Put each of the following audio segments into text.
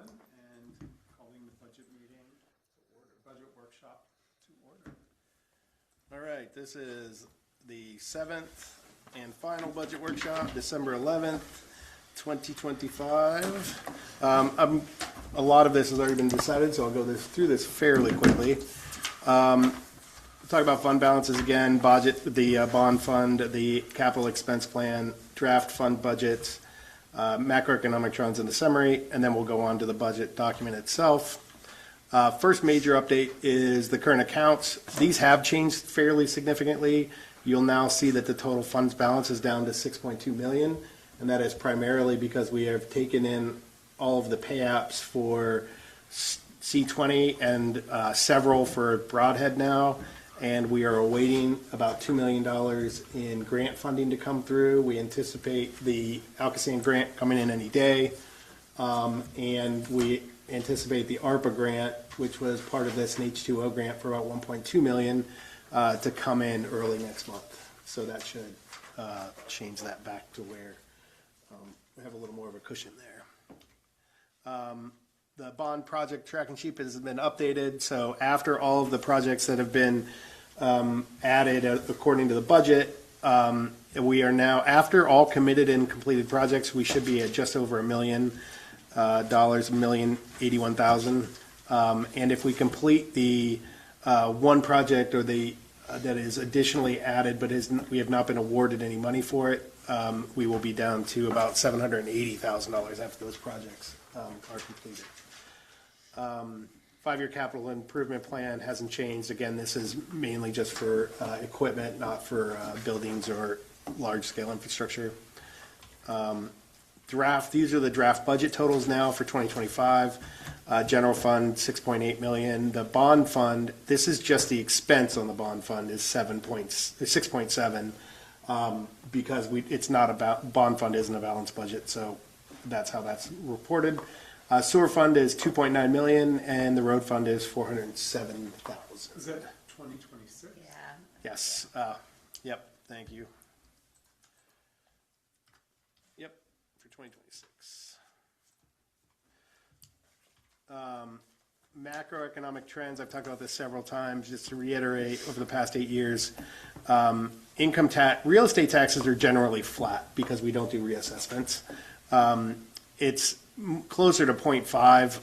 everyone, and calling the budget meeting to order, budget workshop to order. All right, this is the 7th and final budget workshop, December 11th, 2025. A lot of this has already been decided, so I'll go through this fairly quickly. Talk about fund balances again, budget, the bond fund, the capital expense plan, draft fund budgets, macroeconomic trends in the summary, and then we'll go on to the budget document itself. First major update is the current accounts. These have changed fairly significantly. You'll now see that the total funds balance is down to 6.2 million, and that is primarily because we have taken in all of the pay apps for C20 and several for Broadhead now, and we are awaiting about $2 million in grant funding to come through. We anticipate the Alcosan grant coming in any day, and we anticipate the ARPA grant, which was part of this, an H2O grant for about 1.2 million, to come in early next month. So that should change that back to where we have a little more of a cushion there. The bond project tracking sheet has been updated. So after all of the projects that have been added according to the budget, we are now, after all committed and completed projects, we should be at just over $1 million, $1,081,000. And if we complete the one project or the that is additionally added, but we have not been awarded any money for it, we will be down to about $780,000 after those projects are completed. 5-year capital improvement plan hasn't changed. Again, this is mainly just for equipment, not for buildings or large-scale infrastructure. These are the draft budget totals now for 2025. General fund, 6.8 million. The bond fund, this is just the expense on the bond fund, is 6.7 because it's not about, bond fund isn't a balanced budget, so that's how that's reported. Sewer fund is 2.9 million, and the road fund is 407,000. Is that 2026? Yeah. Yes. Yep. Thank you. Yep. For 2026. Macroeconomic trends. I've talked about this several times. Just to reiterate, over the past 8 years, income tax, real estate taxes are generally flat because we don't do reassessments. It's closer to 0.5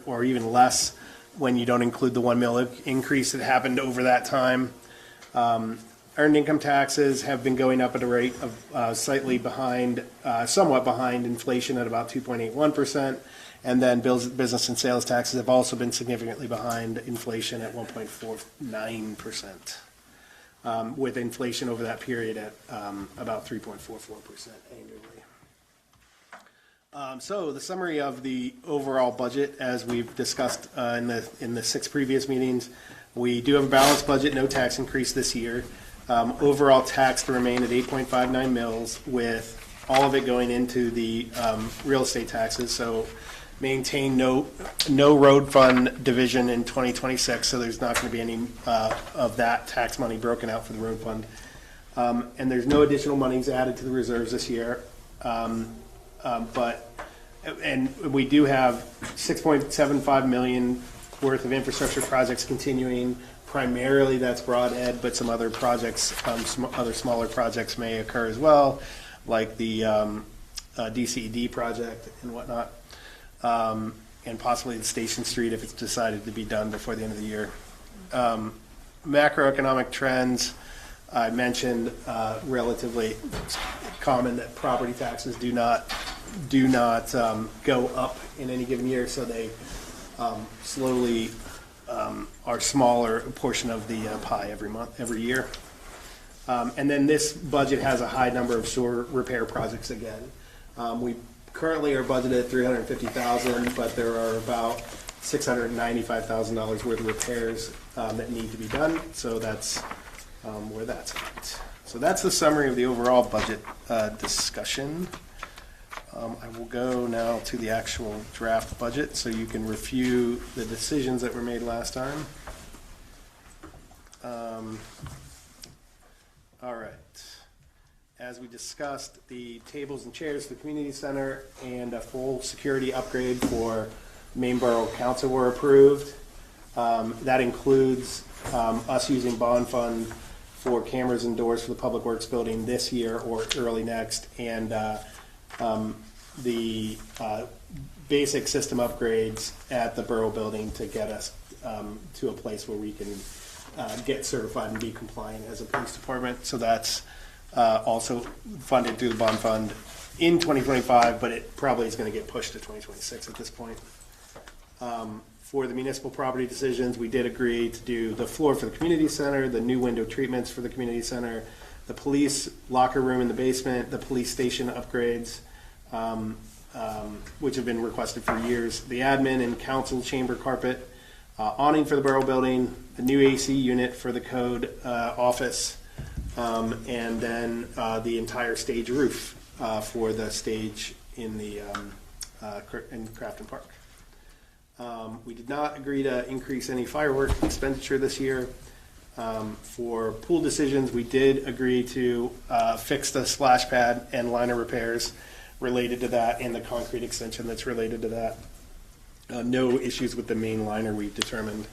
or even less when you don't include the 1 mil increase that happened over that time. Earned income taxes have been going up at a rate of slightly behind, somewhat behind inflation at about 2.81%. And then business and sales taxes have also been significantly behind inflation at 1.49%, with inflation over that period at about 3.44% annually. So the summary of the overall budget, as we've discussed in the 6 previous meetings, we do have a balanced budget, no tax increase this year. Overall tax to remain at 8.59 mils, with all of it going into the real estate taxes. So maintain no road fund division in 2026. So there's not going to be any of that tax money broken out for the road fund. And there's no additional monies added to the reserves this year. And we do have 6.75 million worth of infrastructure projects continuing. Primarily that's Broadhead, but some other projects, some other smaller projects may occur as well, like the DCED project and whatnot, and possibly the Station Street if it's decided to be done before the end of the year. Macroeconomic trends. I mentioned relatively common that property taxes do not go up in any given year, so they slowly are smaller portion of the pie every year. And then this budget has a high number of sewer repair projects again. We currently are budgeted at $350,000, but there are about $695,000 worth of repairs that need to be done. So that's where that's at. So that's the summary of the overall budget discussion. I will go now to the actual draft budget so you can review the decisions that were made last time. All right. As we discussed, the tables and chairs for the community center and a full security upgrade for Maine Borough Council were approved. That includes us using bond fund for cameras and doors for the Public Works building this year or early next, and the basic system upgrades at the Borough building to get us to a place where we can get certified and be compliant as a police department. So that's also funded through the bond fund in 2025, but it probably is going to get pushed to 2026 at this point. For the municipal property decisions, we did agree to do the floor for the community center, the new window treatments for the community center, the police locker room in the basement, the police station upgrades, which have been requested for years, the admin and council chamber carpet, awning for the Borough building, the new AC unit for the code office, and then the entire stage roof for the stage in the in Crafton Park. We did not agree to increase any fireworks expenditure this year. For pool decisions, we did agree to fix the splash pad and liner repairs related to that and the concrete extension that's related to that. No issues with the main liner, we've determined.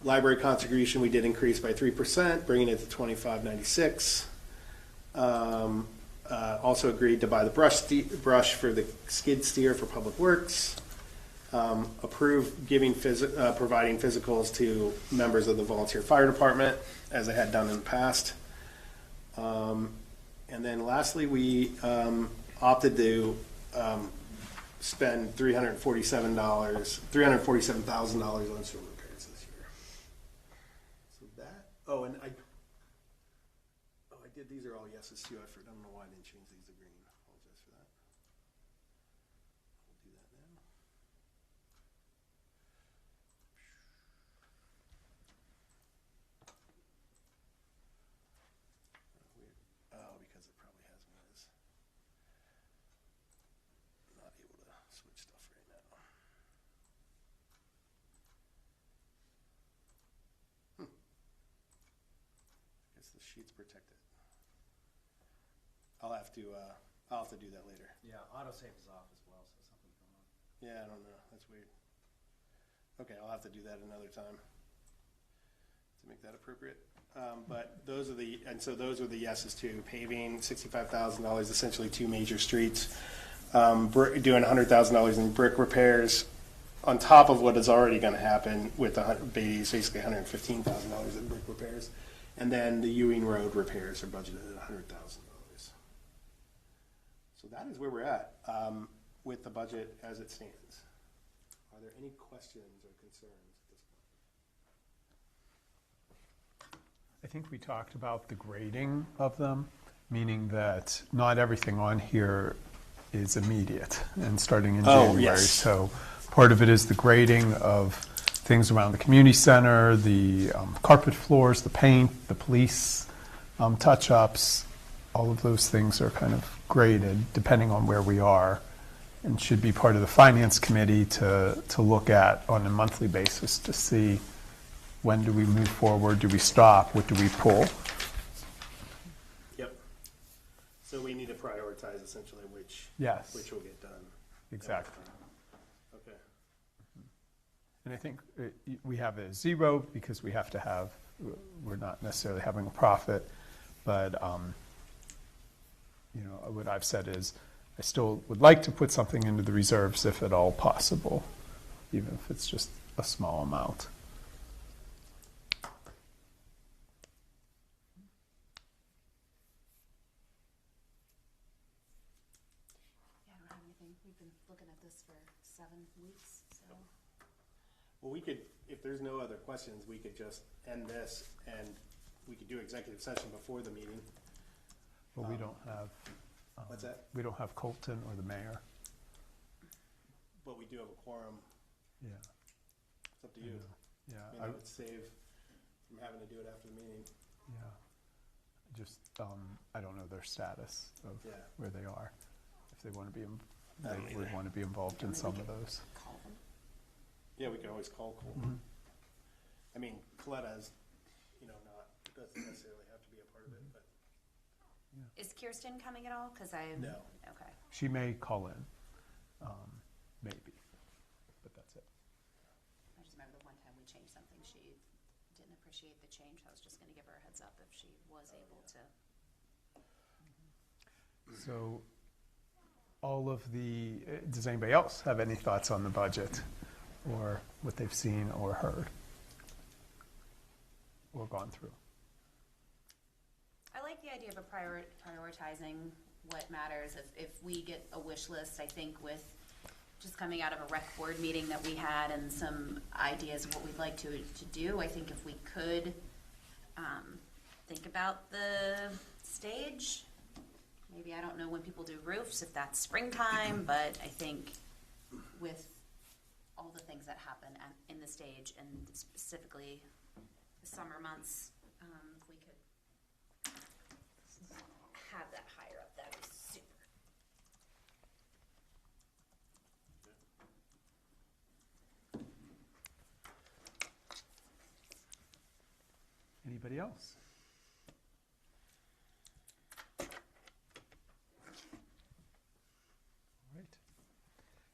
Library contribution, we did increase by 3%, bringing it to $25.96. Also agreed to buy the brush for the skid steer for Public Works. Approve providing physicals to members of the volunteer fire department, as I had done in the past. And then lastly, we opted to spend $347,000 on sewer repairs this year. So that. I did. These are all yeses too. I don't know why I didn't change these to green. I apologize for that. We'll do that now. Because it probably has me as not able to switch stuff right now. I guess the sheet's protected. I'll have to do that later. Yeah, autosave is off as well, so something's going on. Yeah, I don't know. That's weird. Okay, I'll have to do that another time to make that appropriate. But those are the yeses to paving, $65,000, essentially two major streets. Doing $100,000 in brick repairs on top of what is already going to happen with basically $115,000 in brick repairs. And then the Ewing Road repairs are budgeted at $100,000. So that is where we're at with the budget as it stands. Are there any questions or concerns at this point? I think we talked about the grading of them, meaning that not everything on here is immediate and starting in January. Yes. So part of it is the grading of things around the community center, the carpet floors, the paint, the police touch-ups. All of those things are kind of graded depending on where we are, and should be part of the finance committee to look at on a monthly basis to see when do we move forward, do we stop, what do we pull. Yep. So we need to prioritize essentially which will get done. Exactly. Okay. And I think we have a zero because we have to have, we're not necessarily having a profit, but what I've said is I still would like to put something into the reserves if at all possible, even if it's just a small amount. Yeah, I don't have anything. We've been looking at this for 7 weeks, so. Well, we could, if there's no other questions, we could just end this and we could do executive session before the meeting. But we don't have. What's that? We don't have Colton or the mayor. But we do have a quorum. Yeah. It's up to you. Yeah. I would save from having to do it after the meeting. Yeah. Just, I don't know their status of where they are. If they want to be, they would want to be involved in some of those. Call them. Yeah, we could always call Colton. Mm-hmm. I mean, Coletta's, doesn't necessarily have to be a part of it, but. Is Kirsten coming at all? Because I. No. Okay. She may call in, maybe. heads up if she was able to. So, all of the, does anybody else have any thoughts on the budget or what they've seen or heard or gone through? I like the idea of prioritizing what matters. If we get a wish list, I think with just coming out of a rec board meeting that we had and some ideas of what we'd like to do, I think if we could think about the stage, maybe, I don't know when people do roofs, if that's springtime, but I think with all the things that happen in the stage and specifically the summer months, if we could have that higher up, that'd be super. Anybody else?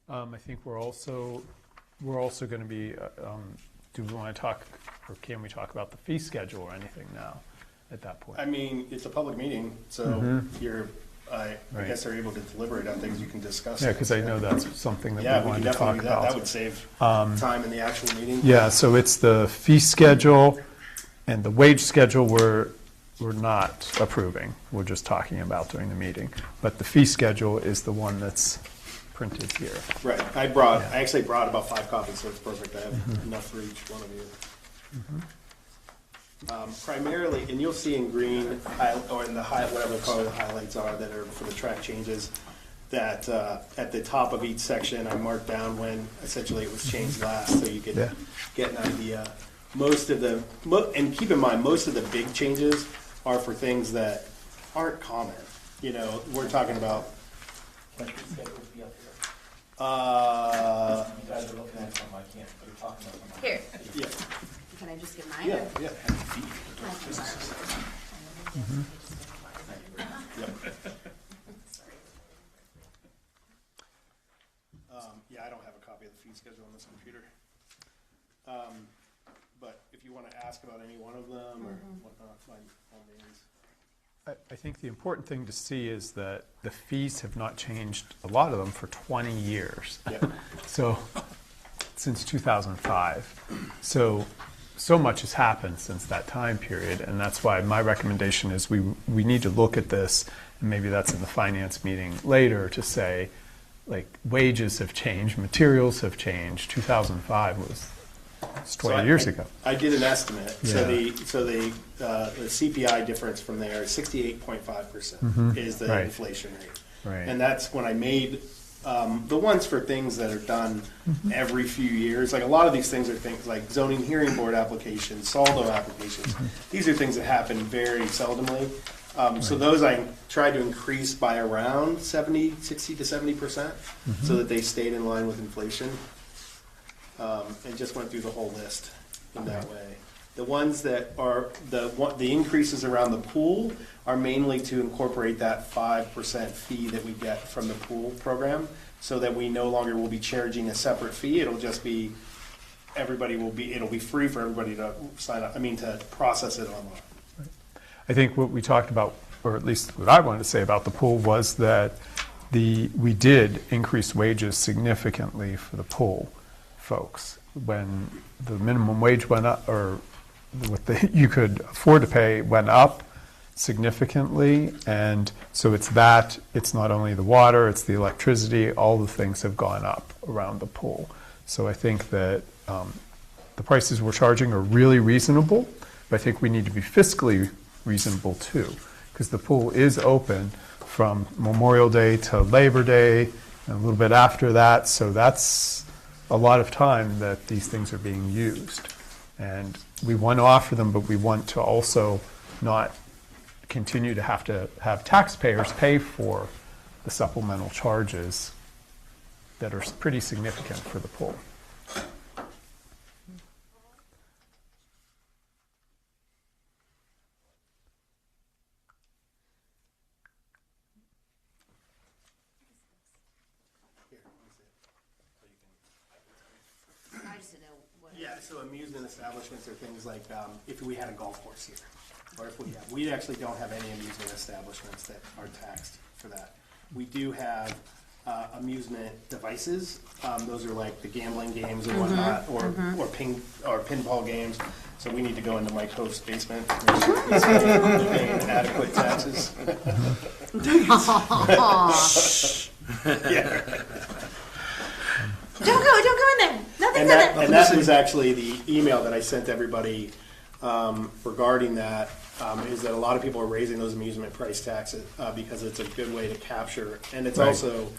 All right. I think we're also going to be, do we want to talk, or can we talk about the fee schedule or anything now at that point? I mean, it's a public meeting, so I Right. guess they're able to deliberate on things you can discuss. Yeah, because I know that's something that Yeah, we we wanted can to talk definitely do that. about. That would save time in the actual meeting. Yeah, so it's the fee schedule and the wage schedule we're not approving. We're just talking about during the meeting. But the fee schedule is the one that's printed here. Right. I actually brought about 5 copies, so it's perfect. I have enough for each one of you. Primarily, and you'll see in green, or in the whatever color the highlights are that are for the track changes, that at the top of each section, I marked down when essentially it was changed last, so you could get an idea. And keep in mind, most of the big changes are for things that aren't common. You know, we're talking about. But the schedule would be up here. You guys are looking at something I can't, but you're talking about something. Here, Yeah. can I just get mine? Yeah. or- Yeah. Yeah, I don't have a copy of the fee schedule on this computer. But if you want to ask about any one of them or whatnot, by all means. I think the important thing to see is that the fees have not changed, a lot of them, for 20 years. Yeah. So, since 2005. So much has happened since that time period, and that's why my recommendation is we need to look at this, and maybe that's in the finance meeting later, to say, like, wages have changed, materials have changed. 2005 was 20 years ago. I did an estimate. So Yeah. the CPI difference from there is 68.5% is the Right. inflation rate. Right. And that's when I made the ones for things that are done every few years. Like a lot of these things are things like zoning hearing board applications, SALDO applications. These are things that happen very seldomly. So those I tried to increase by around 60 to 70%, so that they stayed in line with inflation. And just went through the whole list in that way. The ones that are, the increases around the pool are mainly to incorporate that 5% fee that we get from the pool program, so that we no longer will be charging a separate fee. It'll just be, it'll be free for everybody to sign up, to process it online. I think what we talked about, or at least what I wanted to say about the pool, was that we did increase wages significantly for the pool folks. When the minimum wage went up, or what you could afford to pay went up significantly, and so it's not only the water, it's the electricity, all the things have gone up around the pool. So I think that the prices we're charging are really reasonable, but I think we need to be fiscally reasonable too, because the pool is open from Memorial Day to Labor Day and a little bit after that, so that's a lot of time that these things are being used. And we want to offer them, but we want to also not continue to have taxpayers pay for the supplemental charges that are pretty significant for the pool. I just didn't know what. Yeah, so amusement establishments are things like if we had a golf course here. or if we actually don't have any amusement establishments that are taxed for that. We do have amusement devices. Those are like the gambling games and whatnot, or pinball games. So we need to go into Mike Host's basement. He's paying adequate taxes. Yeah. Don't go in there. Nothing's in there. And that was actually the email that I sent everybody regarding that, is that a lot of people are raising those amusement price taxes because it's a good way to capture, and it's also,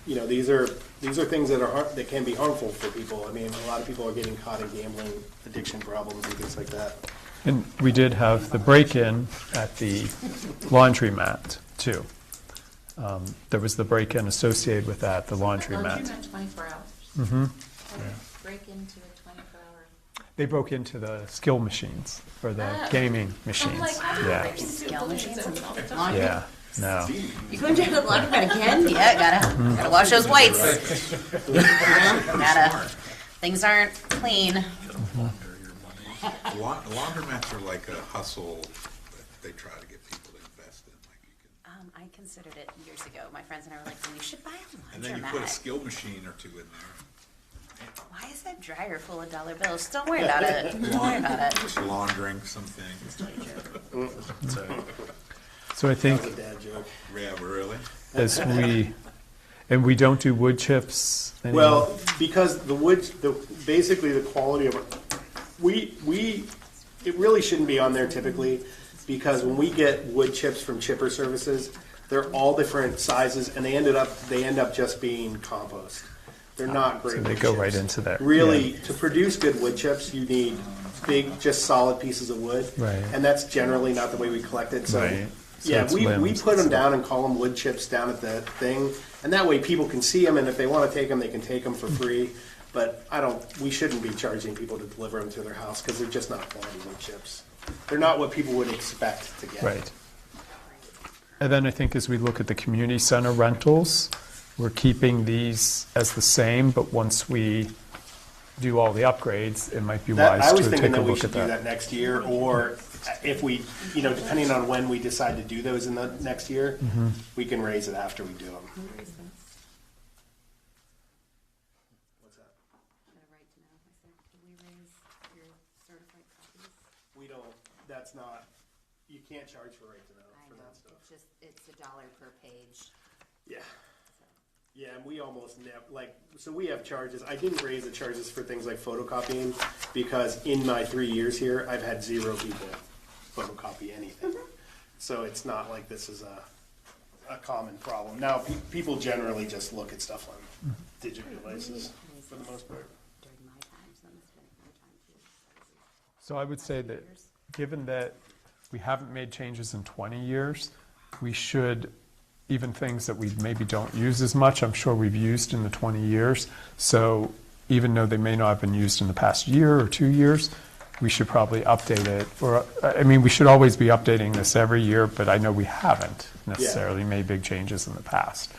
these are things that can be harmful for people. I mean, a lot of people are getting caught in gambling addiction problems and things like that. And we did have the break-in at the laundromat, too. There was the break-in associated with that, the laundromat. Laundromat 24 hours. Mm-hmm. Break into a 24-hour. They broke into the skill machines, or the gaming machines. I'm like, how do you Yeah, break into Skill machines and laundry? laundry. yeah, no. You going to the laundromat again? Yeah, gotta wash those whites. Things aren't clean. Laundromats are like a hustle that they try to get people to invest in. Like you can, I considered it years ago. My friends and I were like, we should buy a and then you put a laundromat. skill machine or two in there. Why is that dryer full of dollar bills? Just don't worry about it. Don't worry about it. Just laundering some things. So I think That was a dad joke. Yeah, really? as we don't do wood chips anymore. Well, because basically the quality of it, it really shouldn't be on there typically, because when we get wood chips from chipper services, they're all different sizes, and they end up just being compost. They're not great So they wood go chips. right into there. Really, Yeah. to produce good wood chips, you need big, just solid pieces of wood. Right. And that's generally not the way we collect it, so. Right. So Yeah, it's we limbs put them and down and call them wood chips down at the thing, and that way people can see them, and if they want to take them, they can take them for free. But we shouldn't be charging people to deliver them to their house, because they're just not quality wood chips. They're not what people would expect to get. Right. And then I think as we look at the community center rentals, we're keeping these as the same, but once we do all the upgrades, it might be I wise was to thinking take a that we look should at do that. that next year, or if we, depending on when we decide to do those in the next year, Mm-hmm. we can raise it after we do them. What's that? We don't, that's not, you can't charge for right to know I for know, that stuff. it's $1 per page. Yeah. Yeah, and we almost never, so we have charges. I didn't raise the charges for things like photocopying, because in my 3 years here, I've had 0 people photocopy anything. So it's not like this is a common problem. Now, people generally just look at stuff on digital devices for the most part. During my time, so I'm spending more time too. So I would say that, given that we haven't made changes in 20 years, we should, even things that we maybe don't use as much, I'm sure we've used in the 20 years. So even though they may not have been used in the past year or 2 years, we should probably update it. We should always be updating this every year, but I know we haven't necessarily made big changes in the past.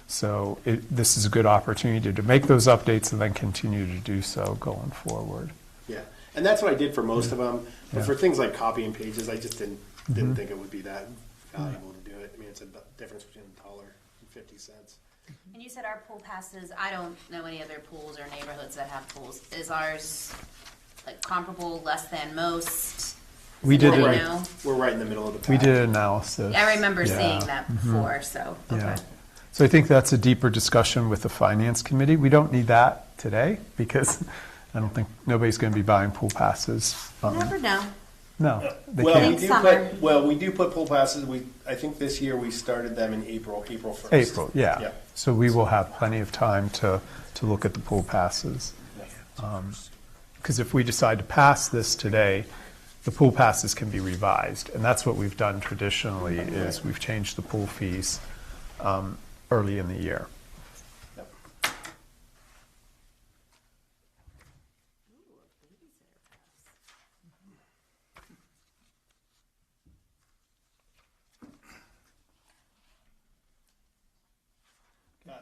So this is a good opportunity to make those updates and then continue to do so going forward. Yeah, and that's what I did for most of them. But Yeah. for things like copying pages, I just didn't think it would be that valuable to do it. I mean, it's a difference between $1.50. And you said our pool passes, I don't know any other pools or neighborhoods that have pools. Is ours like comparable, less than most? We did Anybody it. know? We're right in the middle of the pack. We did an analysis. I remember Yeah. seeing that before, so, okay. Yeah. So I think that's a deeper discussion with the finance committee. We don't need that today because I don't think nobody's going to be buying pool passes. You never know. No, they Well, can't. we we do put pool passes. I think this year we started them in April 1st. April, yeah. Yeah. So we will have plenty of time to look at the pool passes. Because if we decide to pass this today, the pool passes can be revised. And that's what we've done traditionally is we've changed the pool fees early in the year. Yep.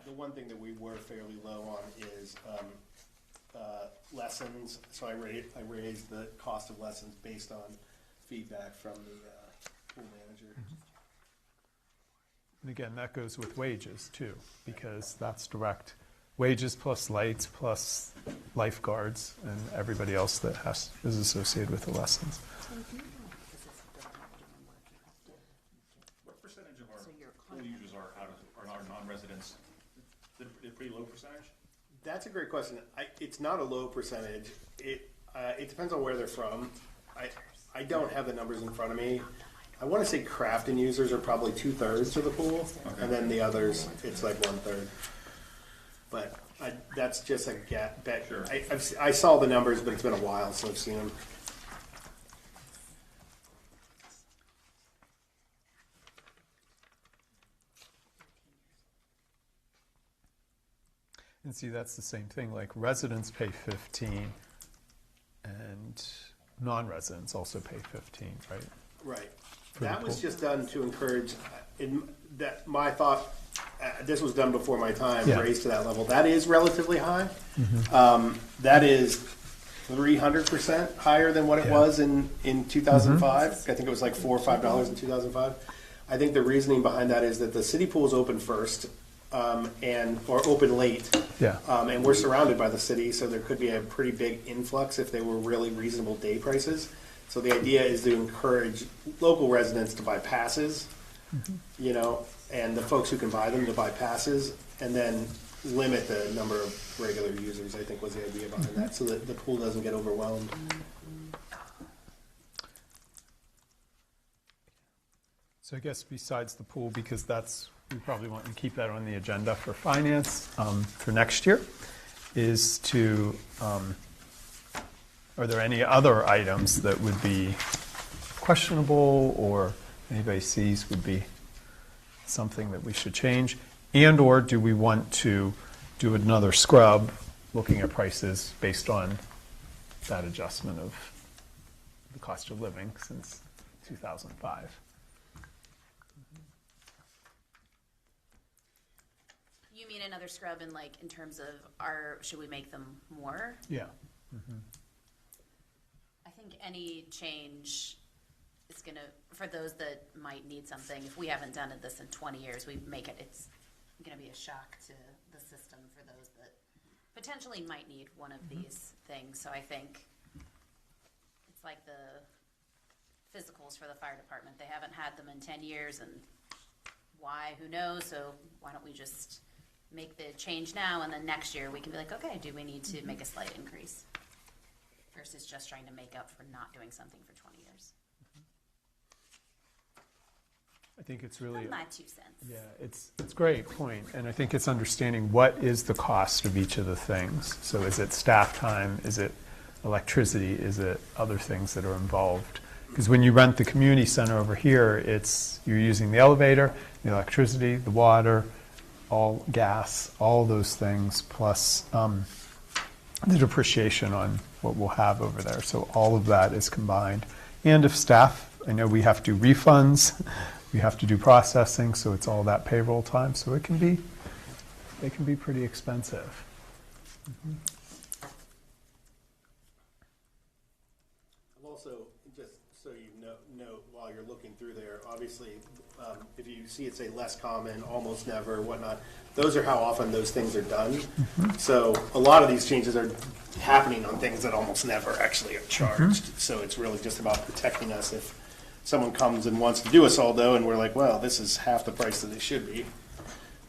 The one thing that we were fairly low on is lessons. So I raised the cost of lessons based on feedback from the pool manager. And again, that goes with wages too, because that's direct wages plus lights plus lifeguards and everybody else that is associated with the lessons. What percentage of our pool users are non-residents? They're pretty low percentage? That's a great question. It's not a low percentage. It depends on where they're from. I don't have the numbers in front of me. I want to say Crafton users are probably 2/3 of the pool, and then the others, it's like 1/3. But that's just a bet. Sure. I saw the numbers, but it's been a while since I've seen them. And see, that's the same thing, like residents pay 15 and non-residents also pay 15, right? Right. For That the was pool. just done to encourage, my thought, this was done before my time, Yeah. raised to that level. That is relatively high. That is 300% higher than what it Yeah. was in 2005. I think it was like $4 or $5 in 2005. I think the reasoning behind that is that the city pools open first, or open late. Yeah. And we're surrounded by the city, so there could be a pretty big influx if they were really reasonable day prices. So the idea is to encourage local residents to buy passes, and the folks who can buy them to buy passes, and then limit the number of regular users, I think was the idea behind that, so that the pool doesn't get overwhelmed. So I guess besides the pool, because we probably want to keep that on the agenda for finance for next year, is to, are there any other items that would be questionable or anybody sees would be something that we should change? And or do we want to do another scrub looking at prices based on that adjustment of the cost of living since 2005? You mean another scrub in terms of should we make them more? Yeah. I think any change is gonna, for those that might need something, if we haven't done this in 20 years, it's gonna be a shock to the system for those that potentially might need one of these things. So I think it's like the physicals for the fire department. They haven't had them in 10 years, and why, who knows? So why don't we just make the change now, and then next year we can be like, okay, do we need to make a slight increase? Versus just trying to make up for not doing something for 20 years. I think it's really, My 2 cents. yeah, it's a great point, and I think it's understanding what is the cost of each of the things. So is it staff time? Is it electricity? Is it other things that are involved? Because when you rent the community center over here, you're using the elevator, the electricity, the water, all gas, all those things, plus the depreciation on what we'll have over there. So all of that is combined. And if staff, I know we have to do refunds, we have to do processing, so it's all that payroll time. So they can be pretty expensive. I've also, just so you know, while you're looking through there, obviously, if you see it say less common, almost never, whatnot, those are how often those things are done. So a lot of these changes are happening on things that almost never actually are charged. So it's really just about protecting us if someone comes and wants to do a soldo and we're like, well, this is half the price that it should be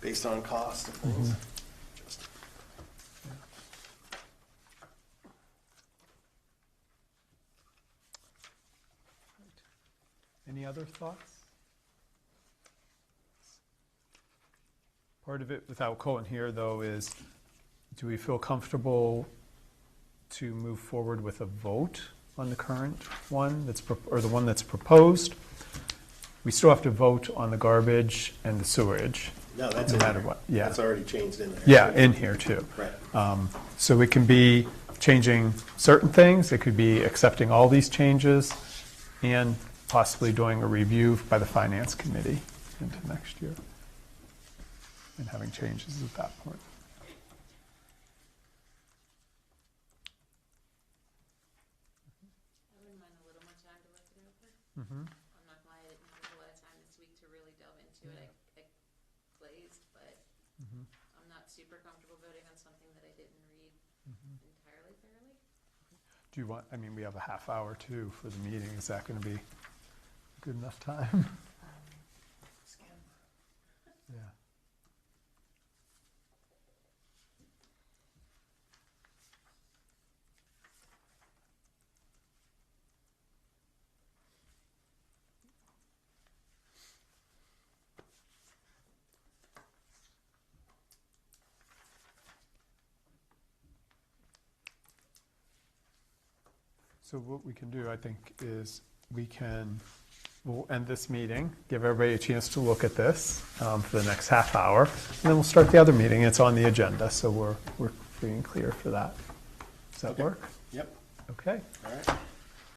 based on cost of things. Any other thoughts? Part of it, without Colin here, though, is do we feel comfortable to move forward with a vote on the current one or the one that's proposed? We still have to vote on the garbage and the sewage. No, that's no in matter there. what. Yeah. That's already changed in there. Yeah, in here too. Right. So it can be changing certain things. It could be accepting all these changes and possibly doing a review by the finance committee into next year and having changes at that point. I wouldn't mind a little more time to look it over. I'm not gonna lie, I didn't have a lot of time this week to really delve into it. I glazed, but I'm not super comfortable voting on something that I didn't read entirely thoroughly. Do you want, I mean, we have a half hour too for the meeting. Is that going to be good enough time? Yeah. So what we can do, I think, is we'll end this meeting, give everybody a chance to look at this for the next half hour, and then we'll start the other meeting. It's on the agenda, so we're free and clear for that. Does that Okay. work? Yep. Okay. All right.